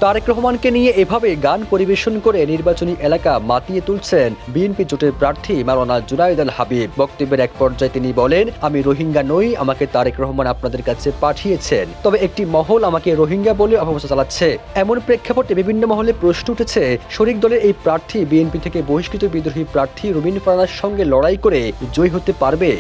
তারেক রহমানকে নিয়ে এভাবে গান পরিবেশন করে নির্বাচনী এলাকা মাতিয়ে তুলছেন বিএনপি জোটের প্রার্থী মাওলানা জুনায়েদ আল হাবিব। বক্তব্যের এক পর্যায়ে তিনি বলেন, আমি রোহিঙ্গা নই, আমাকে তারেক রহমান আপনাদের কাছে পাঠিয়েছেন, তবে একটি মহল আমাকে রোহিঙ্গা বলে অপপ্রচার চালাচ্ছে। এমন প্রেক্ষাপটে বিভিন্ন মহলে প্রশ্ন উঠেছে, শরিক দলের এই প্রার্থী বিএনপি থেকে বহিষ্কৃত বিদ্রোহী প্রার্থী রুমিন ফারহানার সঙ্গে লড়াই করে জয়ী হতে পারবে।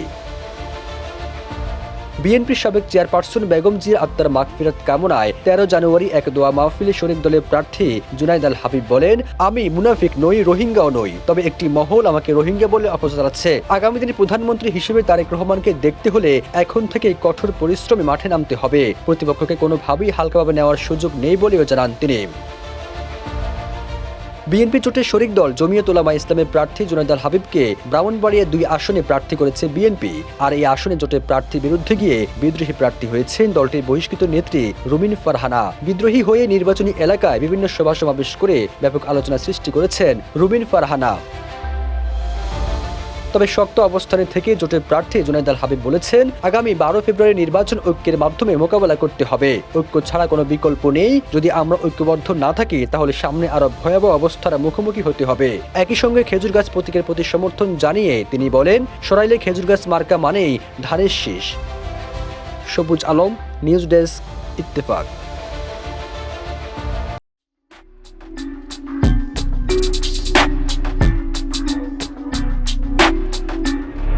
বিএনপির সাবেক চেয়ারপারসন বেগম জিয়া আক্তার মাগফিরাত কামনায় 13 জানুয়ারি এক দোয়া মাহফিলে শরিক দলের প্রার্থী জুনায়েদ আল হাবিব বলেন, আমি মুনাফিক নই, রোহিঙ্গাও নই, তবে একটি মহল আমাকে রোহিঙ্গা বলে অপপ্রচার চালাচ্ছে। আগামী দিনে প্রধানমন্ত্রী হিসেবে তারেক রহমানকে দেখতে হলে এখন থেকেই কঠোর পরিশ্রমে মাঠে নামতে হবে। প্রতিপক্ষকে কোনোভাবেই হালকাভাবে নেওয়ার সুযোগ নেই বলেও জানান তিনি। বিএনপি জোটের শরিক দল জমিয়ত উলামা ইসলামের প্রার্থী জুনায়েদ আল হাবিবকে ব্রাহ্মণবাড়িয়া 2 আসনে প্রার্থী করেছে বিএনপি। আর এই আসনে জোটের প্রার্থীর বিরুদ্ধে গিয়ে বিদ্রোহী প্রার্থী হয়েছেন দলটির বহিষ্কৃত নেত্রী রুমিন ফারহানা। বিদ্রোহী হয়ে নির্বাচনী এলাকায় বিভিন্ন সভা সমাবেশ করে ব্যাপক আলোচনা সৃষ্টি করেছেন রুমিন ফারহানা। তবে শক্ত অবস্থানে থেকে জোটের প্রার্থী জুনায়েদ আল হাবিব বলেছেন, আগামী 12 ফেব্রুয়ারি নির্বাচন ঐক্যের মাধ্যমে মোকাবেলা করতে হবে। ঐক্য ছাড়া কোনো বিকল্প নেই। যদি আমরা ঐক্যবদ্ধ না থাকি তাহলে সামনে আরো ভয়াবহ অবস্থার মুখোমুখি হতে হবে। একই সঙ্গে খেজুর গাছ প্রতীকের প্রতি সমর্থন জানিয়ে তিনি বলেন, সরাইলে খেজুর গাছ মার্কা মানেই ধানের শীষ। সবুজ আলম, নিউজ ডেস্ক, ইত্তেফাক।